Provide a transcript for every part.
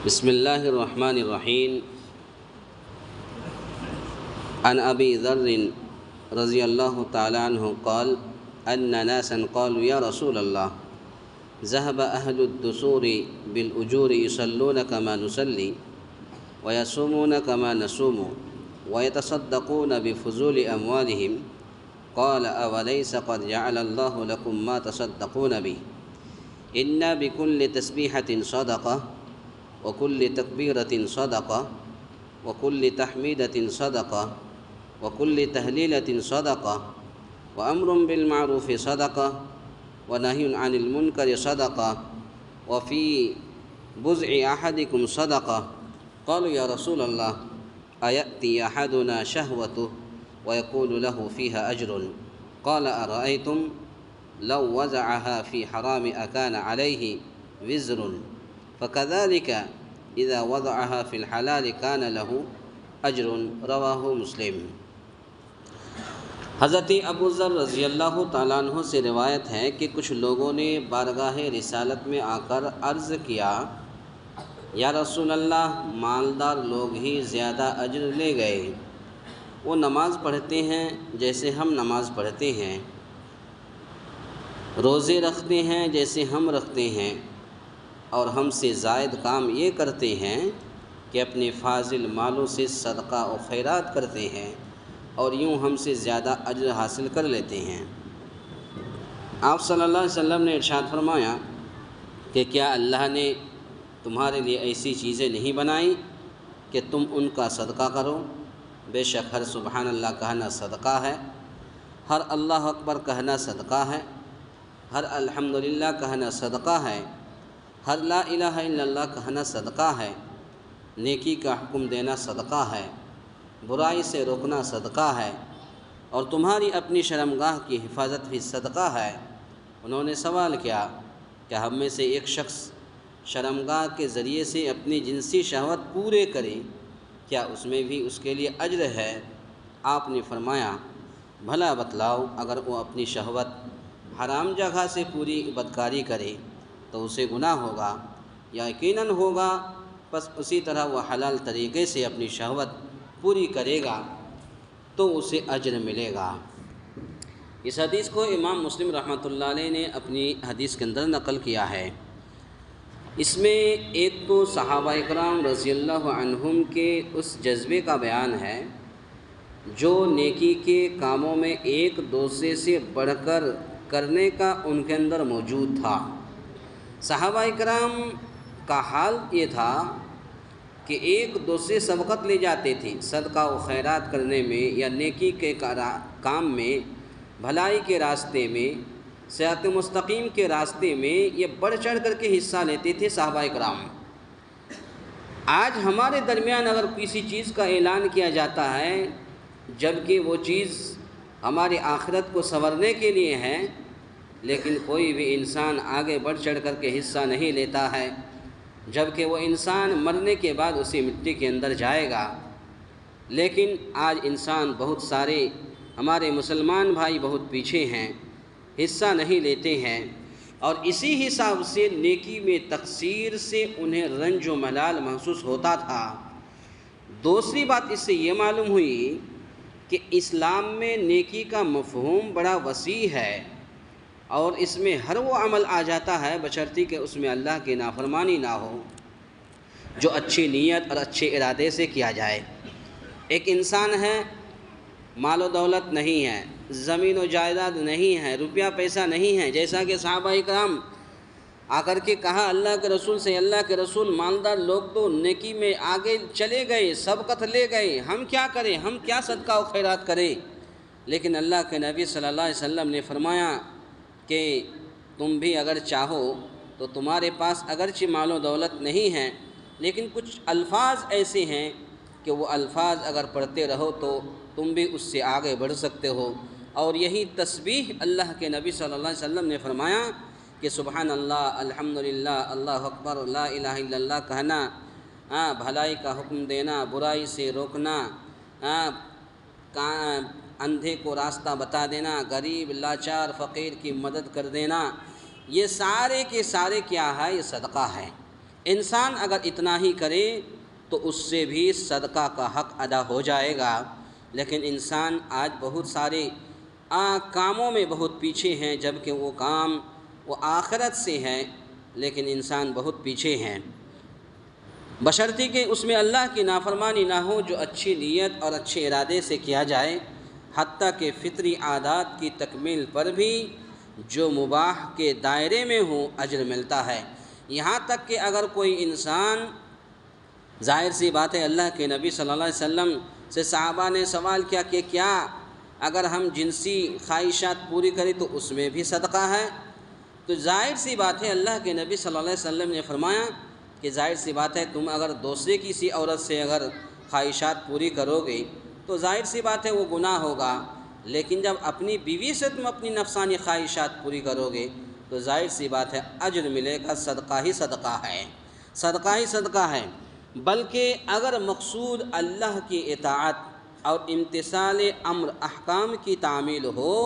بسم الله الرحمن الرحيم. عن أبي ذر رضي الله تعالى عنه قال أن ناسا قالوا يا رسول الله ذهب أهل الدثور بالأجور يصلون كما نصلي ويصومون كما نصوم ويتصدقون بفضول أموالهم قال أوليس قد جعل الله لكم ما تصدقون به إن بكل تسبيحة صدقة وكل تكبيرة صدقة وكل تحميدة صدقة وكل تهليلة صدقة وأمر بالمعروف صدقة ونهي عن المنكر صدقة وفي بضع أحدكم صدقة. قالوا يا رسول الله أيأتي أحدنا شهوته ويقول له فيها أجر؟ قال أرأيتم لو وزعها في حرام أكان عليه وزر فكذلك إذا وضعها في الحلال كان له أجر. رواہ مسلم. حضرت ابو ذر رضی اللہ تعالیٰ عنہ سے روایت ہے کہ کچھ لوگوں نے بارگاہ رسالت میں آ کر عرض کیا یا رسول اللہ مالدار لوگ ہی زیادہ اجر لے گئے، وہ نماز پڑھتے ہیں جیسے ہم نماز پڑھتے ہیں، روزے رکھتے ہیں جیسے ہم رکھتے ہیں، اور ہم سے زائد کام یہ کرتے ہیں کہ اپنے فاضل مالوں سے صدقہ و خیرات کرتے ہیں اور یوں ہم سے زیادہ اجر حاصل کر لیتے ہیں. آپ صلی اللہ علیہ وسلم نے ارشاد فرمایا کہ کیا اللہ نے تمہارے لیے ایسی چیزیں نہیں بنائیں کہ تم ان کا صدقہ کرو؟ بے شک ہر سبحان اللہ کہنا صدقہ ہے، ہر اللہ اکبر کہنا صدقہ ہے، ہر الحمدللہ کہنا صدقہ ہے، ہر لا الہ الا اللہ کہنا صدقہ ہے، نیکی کا حکم دینا صدقہ ہے، برائی سے روکنا صدقہ ہے، اور تمہاری اپنی شرمگاہ کی حفاظت بھی صدقہ ہے. انہوں نے سوال کیا کہ ہم میں سے ایک شخص شرمگاہ کے ذریعے سے اپنی جنسی شہوت پورے کرے، کیا اس میں بھی اس کے لیے اجر ہے؟ آپ نے فرمایا بھلا بتلاؤ، اگر وہ اپنی شہوت حرام جگہ سے پوری بدکاری کرے تو اسے گناہ ہوگا یا یقیناً ہوگا، پس اسی طرح وہ حلال طریقے سے اپنی شہوت پوری کرے گا تو اسے اجر ملے گا. اس حدیث کو امام مسلم رحمۃ اللہ علیہ نے اپنی حدیث کے اندر نقل کیا ہے. اس میں ایک تو صحابہ اکرام رضی اللہ عنہم کے اس جذبے کا بیان ہے جو نیکی کے کاموں میں ایک دوسرے سے بڑھ کر کرنے کا ان کے اندر موجود تھا. صحابہ اکرام کا حال یہ تھا کہ ایک دوسرے سبقت لے جاتے تھے صدقہ و خیرات کرنے میں یا نیکی کے کام میں، بھلائی کے راستے میں، صراط مستقیم کے راستے میں یہ بڑھ چڑھ کر کے حصہ لیتے تھے صحابہ اکرام. آج ہمارے درمیان اگر کسی چیز کا اعلان کیا جاتا ہے جبکہ وہ چیز ہماری آخرت کو سنورنے کے لیے ہے، لیکن کوئی بھی انسان آگے بڑھ چڑھ کر کے حصہ نہیں لیتا ہے، جبکہ وہ انسان مرنے کے بعد اسی مٹی کے اندر جائے گا. لیکن آج انسان بہت سارے ہمارے مسلمان بھائی بہت پیچھے ہیں، حصہ نہیں لیتے ہیں، اور اسی حساب سے نیکی میں تقصیر سے انہیں رنج و ملال محسوس ہوتا تھا. دوسری بات اس سے یہ معلوم ہوئی کہ اسلام میں نیکی کا مفہوم بڑا وسیع ہے اور اس میں ہر وہ عمل آ جاتا ہے بشرطی کہ اس میں اللہ کی نافرمانی نہ ہو، جو اچھی نیت اور اچھے ارادے سے کیا جائے. ایک انسان ہے، مال و دولت نہیں ہے، زمین و جائیداد نہیں ہے، روپیہ پیسہ نہیں ہے، جیسا کہ صحابہ اکرام آ کر کے کہا اللہ کے رسول سے، اللہ کے رسول مالدار لوگ تو نیکی میں آگے چلے گئے، سبقت لے گئے، ہم کیا کریں، ہم کیا صدقہ و خیرات کریں؟ لیکن اللہ کے نبی صلی اللہ علیہ وسلم نے فرمایا کہ تم بھی اگر چاہو تو تمہارے پاس اگرچہ مال و دولت نہیں ہے لیکن کچھ الفاظ ایسے ہیں کہ وہ الفاظ اگر پڑھتے رہو تو تم بھی اس سے آگے بڑھ سکتے ہو. اور یہی تسبیح اللہ کے نبی صلی اللہ علیہ وسلم نے فرمایا کہ سبحان اللہ، الحمدللہ، اللہ اکبر، لا الہ الا اللہ کہنا، بھلائی کا حکم دینا، برائی سے روکنا، اندھے کو راستہ بتا دینا، غریب لاچار فقیر کی مدد کر دینا، یہ سارے کے سارے کیا ہے؟ یہ صدقہ ہے. انسان اگر اتنا ہی کرے تو اس سے بھی صدقہ کا حق ادا ہو جائے گا، لیکن انسان آج بہت سارے کاموں میں بہت پیچھے ہیں، جبکہ وہ کام وہ آخرت سے ہے، لیکن انسان بہت پیچھے ہیں، بشرطے کہ اس میں اللہ کی نافرمانی نہ ہو، جو اچھی نیت اور اچھے ارادے سے کیا جائے، حتیٰ کہ فطری عادات کی تکمیل پر بھی جو مباح کے دائرے میں ہوں اجر ملتا ہے۔ یہاں تک کہ اگر کوئی انسان، ظاہر سی بات ہے، اللہ کے نبی صلی اللہ علیہ وسلم سے صحابہ نے سوال کیا کہ کیا اگر ہم جنسی خواہشات پوری کریں تو اس میں بھی صدقہ ہے؟ تو ظاہر سی بات ہے، اللہ کے نبی صلی اللہ علیہ وسلم نے فرمایا کہ ظاہر سی بات ہے، تم اگر دوسرے کسی عورت سے اگر خواہشات پوری کرو گے تو ظاہر سی بات ہے وہ گناہ ہوگا، لیکن جب اپنی بیوی سے تم اپنی نفسانی خواہشات پوری کرو گے تو ظاہر سی بات ہے اجر ملے گا، صدقہ ہی صدقہ ہے، صدقہ ہی صدقہ ہے۔ بلکہ اگر مقصود اللہ کی اطاعت اور امتثال امر احکام کی تعمیل ہو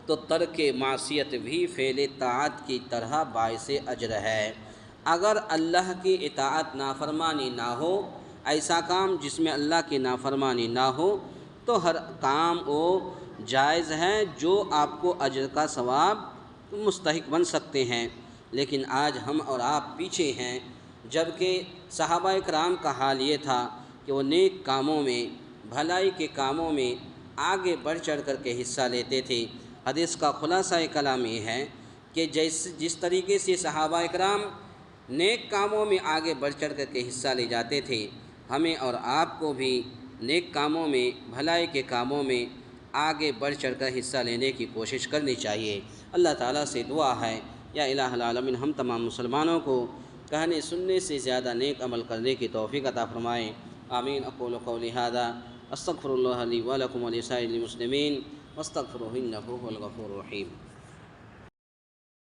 تو ترک معصیت بھی فعل طاعت کی طرح باعث اجر ہے۔ اگر اللہ کی اطاعت نافرمانی نہ ہو، ایسا کام جس میں اللہ کی نافرمانی نہ ہو، تو ہر کام وہ جائز ہے جو آپ کو اجر کا ثواب مستحق بن سکتے ہیں، لیکن آج ہم اور آپ پیچھے ہیں، جبکہ صحابہ کرام کا حال یہ تھا کہ وہ نیک کاموں میں، بھلائی کے کاموں میں آگے بڑھ چڑھ کر کے حصہ لیتے تھے۔ حدیث کا خلاصہ کلام یہ ہے کہ جس طریقے سے صحابہ کرام نیک کاموں میں آگے بڑھ چڑھ کر کے حصہ لے جاتے تھے، ہمیں اور آپ کو بھی نیک کاموں میں، بھلائی کے کاموں میں آگے بڑھ چڑھ کر حصہ لینے کی کوشش کرنی چاہیے۔ اللہ تعالیٰ سے دعا ہے، یا الہ العالمین ہم تمام مسلمانوں کو کہنے سننے سے زیادہ نیک عمل کرنے کی توفیق عطا فرمائے۔ آمین۔ اقول قولی ھذا استغفر اللہ لی ولکم ولسائر المسلمین واستغفروہ انہ ھو الغفور الرحیم۔